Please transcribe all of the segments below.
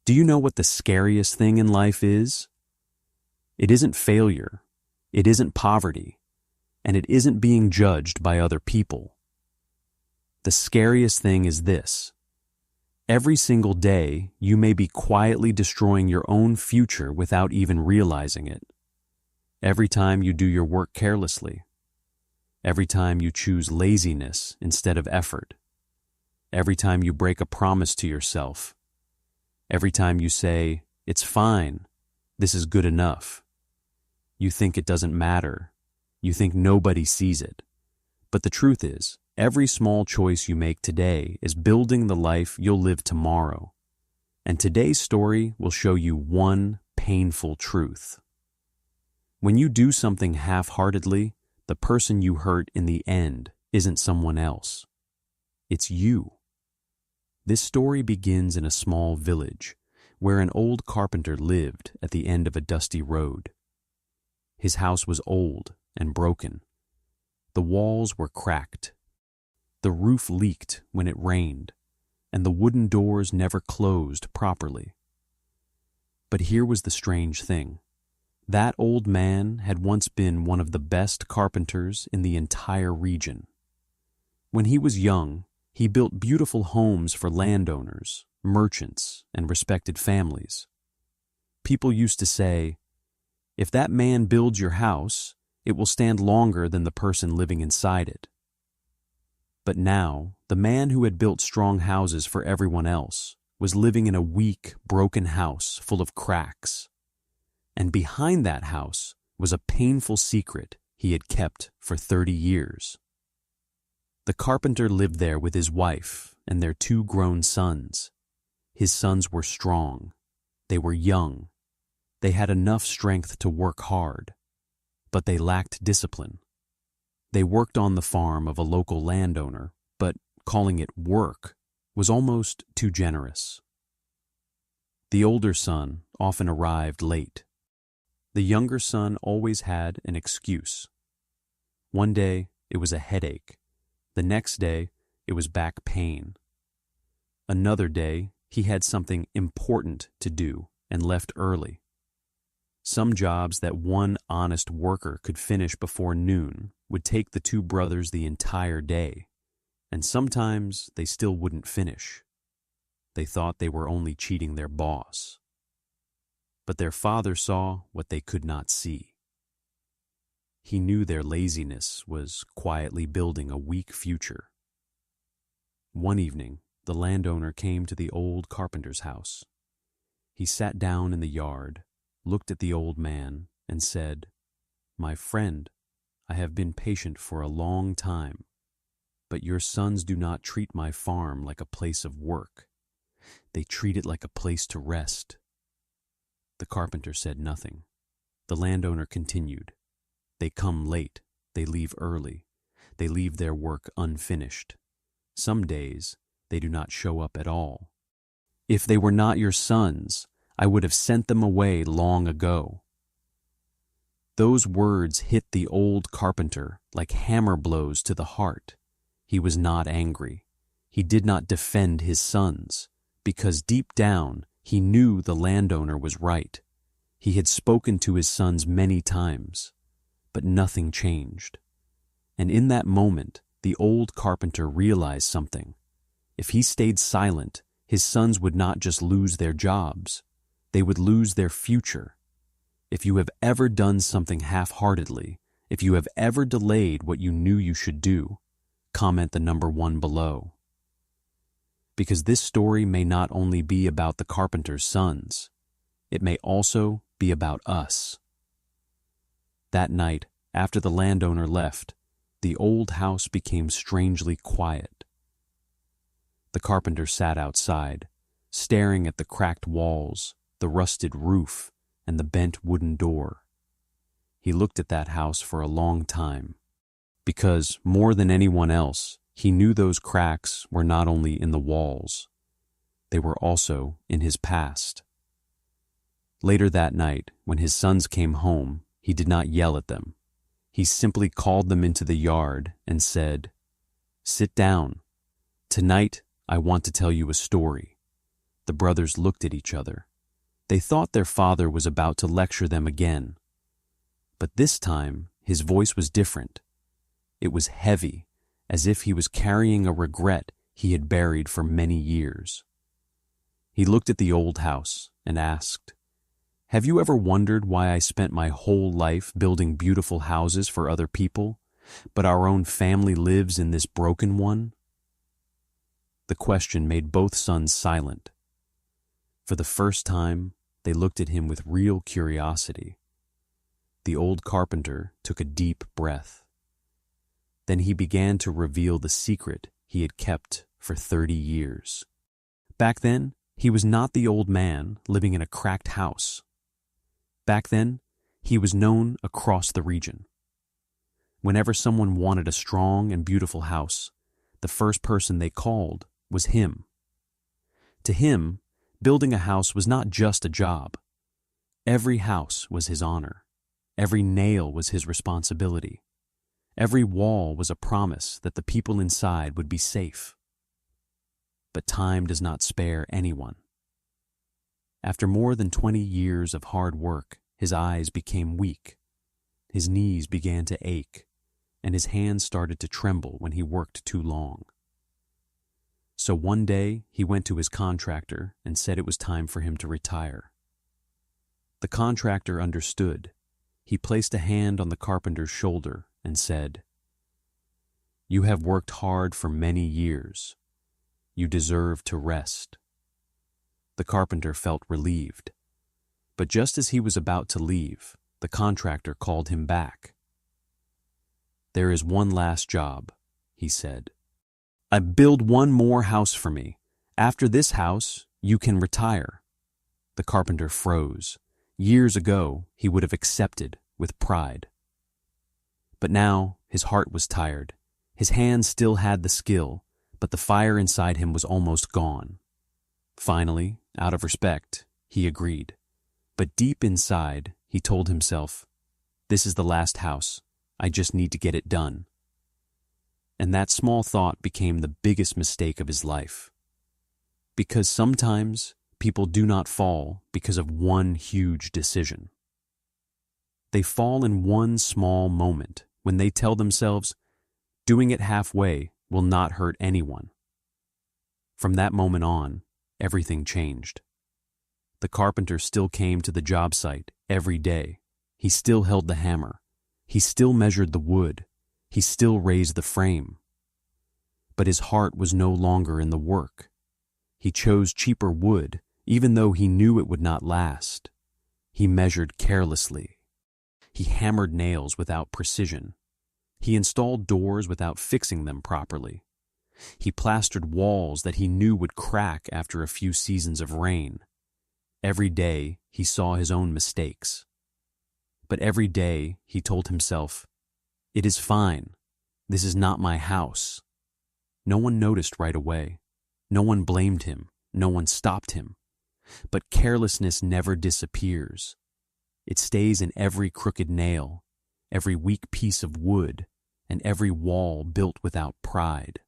Do you know what the scariest thing in life is? It isn't failure, it isn't poverty, and it isn't being judged by other people. The scariest thing is this. Every single day, you may be quietly destroying your own future without even realizing it. Every time you do your work carelessly. Every time you choose laziness instead of effort. Every time you break a promise to yourself. Every time you say, "It's fine, this is good enough." You think it doesn't matter. You think nobody sees it. But the truth is, every small choice you make today is building the life you'll live tomorrow. And today's story will show you one painful truth. When you do something half-heartedly, the person you hurt in the end isn't someone else. It's you. This story begins in a small village where an old carpenter lived at the end of a dusty road. His house was old and broken. The walls were cracked. The roof leaked when it rained, and the wooden doors never closed properly. But here was the strange thing. That old man had once been one of the best carpenters in the entire region. When he was young, he built beautiful homes for landowners, merchants, and respected families. People used to say, "If that man builds your house, it will stand longer than the person living inside it." But now, the man who had built strong houses for everyone else was living in a weak, broken house full of cracks. And behind that house was a painful secret he had kept for 30 years. The carpenter lived there with his wife and their 2 grown sons. His sons were strong. They were young. They had enough strength to work hard, but they lacked discipline. They worked on the farm of a local landowner, but calling it work was almost too generous. The older son often arrived late. The younger son always had an excuse. One day, it was a headache. The next day, it was back pain. Another day, he had something important to do and left early. Some jobs that one honest worker could finish before noon would take the 2 brothers the entire day, and sometimes they still wouldn't finish. They thought they were only cheating their boss. But their father saw what they could not see. He knew their laziness was quietly building a weak future. One evening, the landowner came to the old carpenter's house. He sat down in the yard, looked at the old man, and said, "My friend, I have been patient for a long time, but your sons do not treat my farm like a place of work. They treat it like a place to rest." The carpenter said nothing. The landowner continued, "They come late, they leave early, they leave their work unfinished. Some days, they do not show up at all. If they were not your sons, I would have sent them away long ago." Those words hit the old carpenter like hammer blows to the heart. He was not angry. He did not defend his sons, because deep down he knew the landowner was right. He had spoken to his sons many times, but nothing changed. And in that moment, the old carpenter realized something. If he stayed silent, his sons would not just lose their jobs, they would lose their future. If you have ever done something half-heartedly, if you have ever delayed what you knew you should do, comment the number 1 below. Because this story may not only be about the carpenter's sons, it may also be about us. That night, after the landowner left, the old house became strangely quiet. The carpenter sat outside, staring at the cracked walls, the rusted roof, and the bent wooden door. He looked at that house for a long time, because more than anyone else, he knew those cracks were not only in the walls, they were also in his past. Later that night, when his sons came home, he did not yell at them. He simply called them into the yard and said, "Sit down. Tonight, I want to tell you a story. The The brothers looked at each other. They thought their father was about to lecture them again. But this time, his voice was different. It was heavy, as if he was carrying a regret he had buried for many years. He looked at the old house and asked, "Have you ever wondered why I spent my whole life building beautiful houses for other people, but our own family lives in this broken one?" The question made both sons silent. For the first time, they looked at him with real curiosity. The old carpenter took a deep breath. Then he began to reveal the secret he had kept for 30 years. Back then, he was not the old man living in a cracked house. Back then, he was known across the region. Whenever someone wanted a strong and beautiful house, the first person they called was him. To him, building a house was not just a job. Every house was his honor. Every nail was his responsibility. Every wall was a promise that the people inside would be safe. But time does not spare anyone. After more than 20 years of hard work, his eyes became weak. His knees began to ache, and his hands started to tremble when he worked too long. So one day, he went to his contractor and said it was time for him to retire. The contractor understood. He placed a hand on the carpenter's shoulder and said, "You have worked hard for many years. You deserve to rest." The carpenter felt relieved. But just as he was about to leave, the contractor called him back. "There is one last job," he said. "Build one more house for me. After this house, you can retire." The carpenter froze. Years ago, he would have accepted with pride. But now, his heart was tired. His hands still had the skill, but the fire inside him was almost gone. Finally, out of respect, he agreed. But deep inside, he told himself, "This is the last house. I just need to get it done." And that small thought became the biggest mistake of his life. Because sometimes people do not fall because of one huge decision. They fall in one small moment when they tell themselves, doing it halfway will not hurt anyone. From that moment on, everything changed. The carpenter still came to the job site every day. He still held the hammer. He still measured the wood. He still raised the frame. But his heart was no longer in the work. He chose cheaper wood, even though he knew it would not last. He measured carelessly. He hammered nails without precision. He installed doors without fixing them properly. He plastered walls that he knew would crack after a few seasons of rain. Every day, he saw his own mistakes. But every day, he told himself, "It is fine. This is not my house." No one noticed right away. No one blamed him. No one stopped him. But carelessness never disappears. It stays in every crooked nail, every weak piece of wood, and every wall built without pride.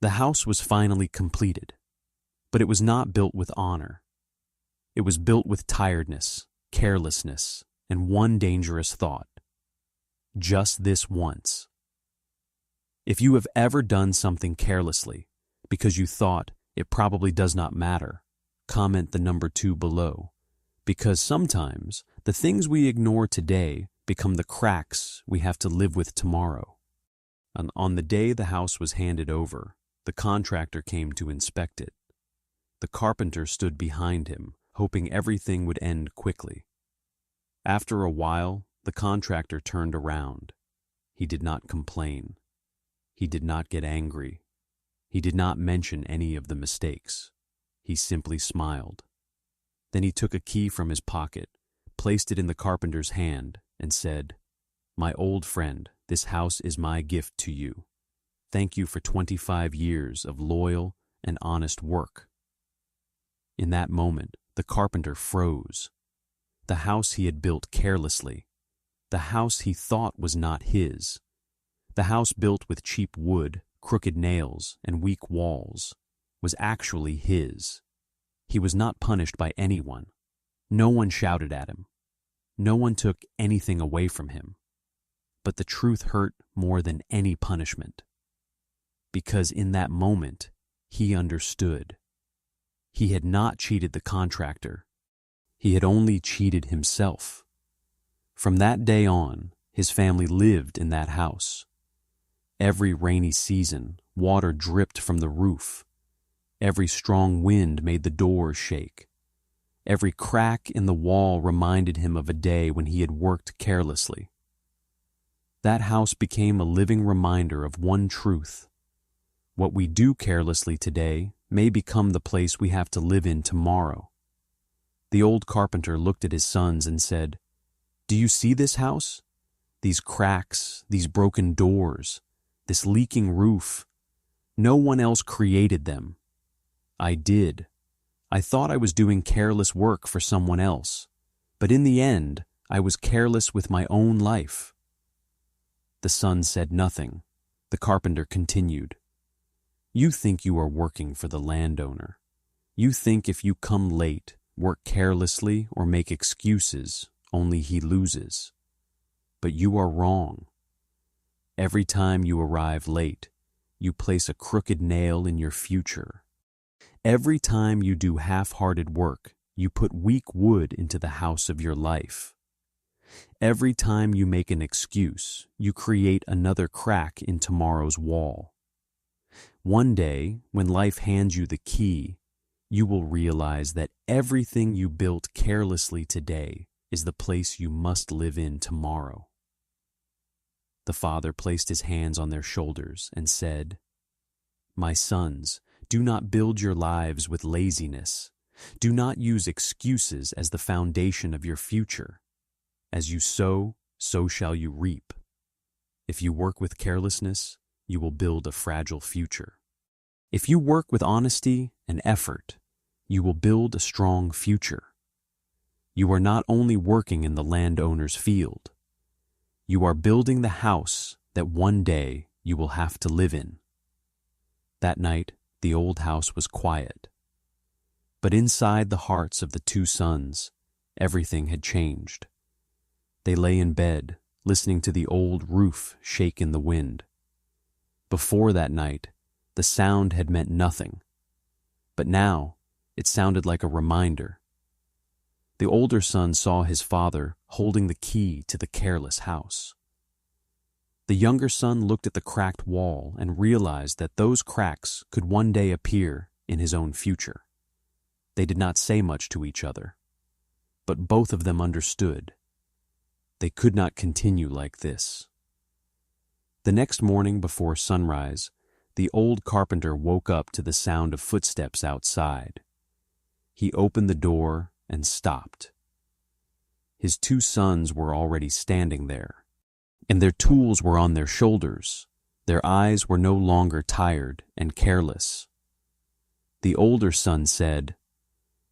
The house was finally completed, but it was not built with honor. It was built with tiredness, carelessness, and one dangerous thought. Just this once. If you have ever done something carelessly because you thought it probably does not matter, comment the number 2 below, because sometimes the things we ignore today become the cracks we have to live with tomorrow. And on the day the house was handed over, the contractor came to inspect it. The carpenter stood behind him, hoping everything would end quickly. After a while, the contractor turned around. He did not complain. He did not get angry. He did not mention any of the mistakes. He simply smiled. Then he took a key from his pocket, placed it in the carpenter's hand, and said, "My old friend, this house is my gift to you. Thank you for 25 years of loyal and honest work." In that moment, the carpenter froze. The house he had built carelessly, the house he thought was not his, the house built with cheap wood, crooked nails, and weak walls, was actually his. He was not punished by anyone. No one shouted at him. No one took anything away from him. But the truth hurt more than any punishment. Because in that moment, he understood. He had not cheated the contractor. He had only cheated himself. From that day on, his family lived in that house. Every rainy season, water dripped from the roof. Every strong wind made the doors shake. Every crack in the wall reminded him of a day when he had worked carelessly. That house became a living reminder of one truth. What we do carelessly today may become the place we have to live in tomorrow. The old carpenter looked at his sons and said, "Do you see this house? These cracks, these broken doors, this leaking roof. No one else created them. I did. I thought I was doing careless work for someone else, but in the end, I was careless with my own life." The son said nothing. The carpenter continued, "You think you are working for the landowner. You think if you come late, work carelessly, or make excuses, only he loses. But you are wrong. Every time you arrive late, you place a crooked nail in your future. Every time you do half-hearted work, you put weak wood into the house of your life. Every time you make an excuse, you create another crack in tomorrow's wall. One day, when life hands you the key, you will realize that everything you built carelessly today is the place you must live in tomorrow." The father placed his hands on their shoulders and said, "My sons, do not build your lives with laziness. Do not use excuses as the foundation of your future. As you sow, so shall you reap. If you work with carelessness, you will build a fragile future. If you work with honesty and effort, you will build a strong future. You are not only working in the landowner's field, you are building the house that one day you will have to live in." That night, the old house was quiet. But inside the hearts of the two sons, everything had changed. They lay in bed, listening to the old roof shake in the wind. Before that night, the sound had meant nothing. But now, it sounded like a reminder. The older son saw his father holding the key to the careless house. The younger son looked at the cracked wall and realized that those cracks could one day appear in his own future. They did not say much to each other, but both of them understood. They could not continue like this. The next morning before sunrise, the old carpenter woke up to the sound of footsteps outside. He opened the door and stopped. His two sons were already standing there, and their tools were on their shoulders. Their eyes were no longer tired and careless. The older son said,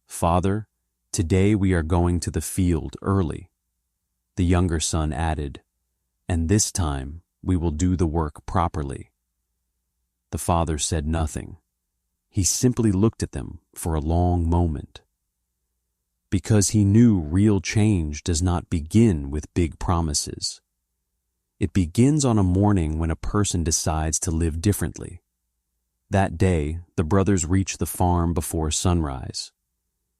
"Father, today we are going to the field early." The younger son added, "And this time we will do the work properly." The father said nothing. He simply looked at them for a long moment. Because he knew real change does not begin with big promises. It begins on a morning when a person decides to live differently. That day, the brothers reached the farm before sunrise.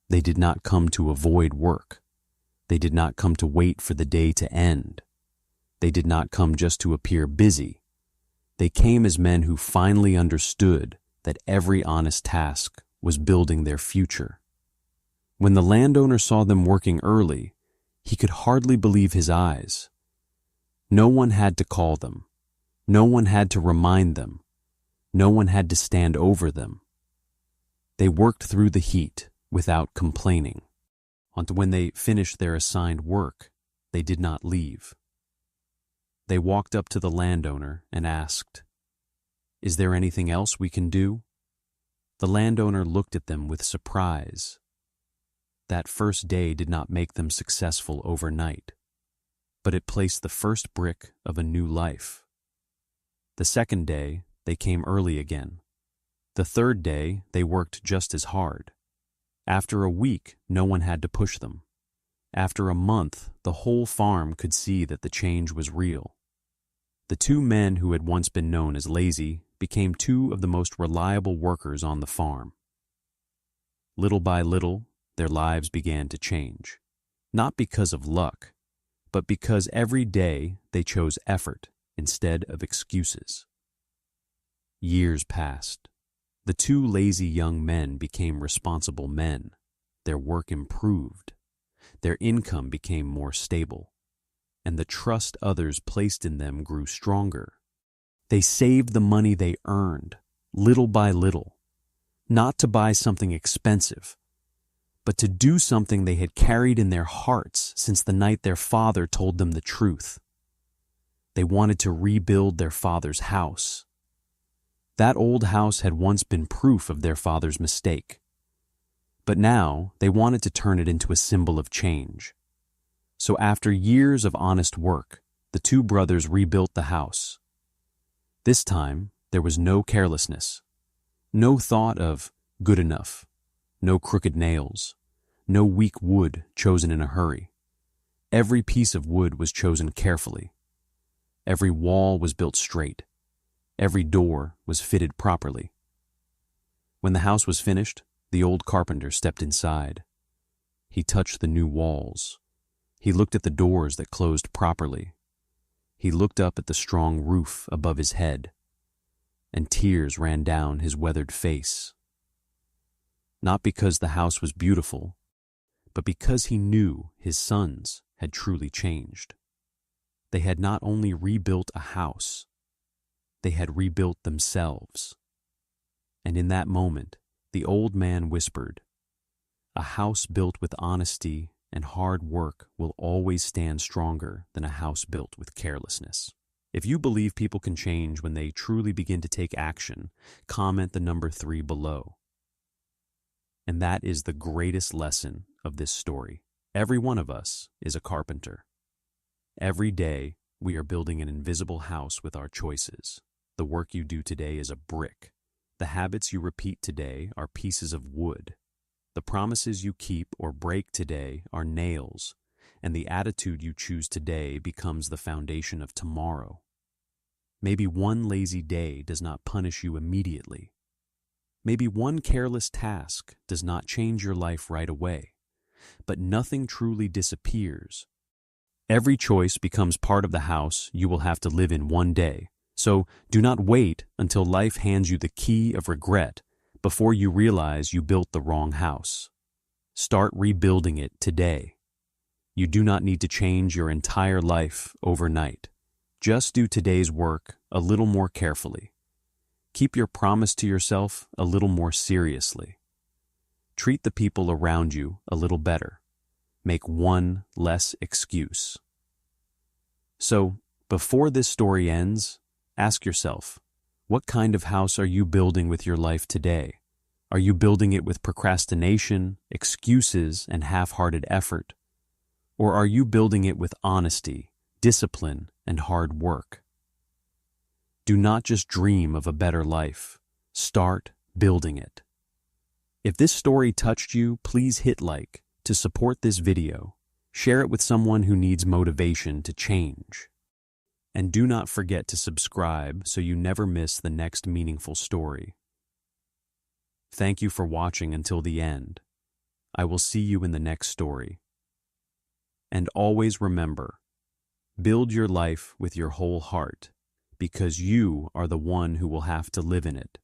They did not come to avoid work. They did not come to wait for the day to end. They did not come just to appear busy. They came as men who finally understood that every honest task was building their future. When the landowner saw them working early, he could hardly believe his eyes. No one had to call them. No one had to remind them. No one had to stand over them. They worked through the heat without complaining. When they finished their assigned work, they did not leave. They walked up to the landowner and asked, "Is there anything else we can do?" The landowner looked at them with surprise. That first day did not make them successful overnight, but it placed the first brick of a new life. The second day, they came early again. The third day, they worked just as hard. After a week, no one had to push them. After a month, the whole farm could see that the change was real. The two men who had once been known as lazy became two of the most reliable workers on the farm. Little by little, their lives began to change, not because of luck, but because every day they chose effort instead of excuses. Years passed. The two lazy young men became responsible men. Their work improved. Their income became more stable, and the trust others placed in them grew stronger. They saved the money they earned, little by little, not to buy something expensive, but to do something they had carried in their hearts since the night their father told them the truth. They wanted to rebuild their father's house. That old house had once been proof of their father's mistake. But now they wanted to turn it into a symbol of change. So after years of honest work, the two brothers rebuilt the house. This time, there was no carelessness, no thought of good enough, no crooked nails, no weak wood chosen in a hurry. Every piece of wood was chosen carefully. Every wall was built straight. Every door was fitted properly. When the house was finished, the old carpenter stepped inside. He touched the new walls. He looked at the doors that closed properly. He looked up at the strong roof above his head, and tears ran down his weathered face. Not because the house was beautiful, but because he knew his sons had truly changed. They had not only rebuilt a house, they had rebuilt themselves. And in that moment, the old man whispered, "A house built with honesty and hard work will always stand stronger than a house built with carelessness." If you believe people can change when they truly begin to take action, comment the number 3 below. And that is the greatest lesson of this story. Every one of us is a carpenter. Every day, we are building an invisible house with our choices. The work you do today is a brick. The habits you repeat today are pieces of wood. The promises you keep or break today are nails, and the attitude you choose today becomes the foundation of tomorrow. Maybe one lazy day does not punish you immediately. Maybe one careless task does not change your life right away, but nothing truly disappears. Every choice becomes part of the house you will have to live in one day. So do not wait until life hands you the key of regret before you realize you built the wrong house. Start rebuilding it today. You do not need to change your entire life overnight. Just do today's work a little more carefully. Keep your promise to yourself a little more seriously. Treat the people around you a little better. Make one less excuse. So, before this story ends, ask yourself, what kind of house are you building with your life today? Are you building it with procrastination, excuses, and half-hearted effort? Or are you building it with honesty, discipline, and hard work? Do not just dream of a better life. Start building it. If this story touched you, please hit like to support this video. Share it with someone who needs motivation to change. And do not forget to subscribe so you never miss the next meaningful story. Thank you for watching until the end. I will see you in the next story. And always remember, build your life with your whole heart, because you are the one who will have to live in it.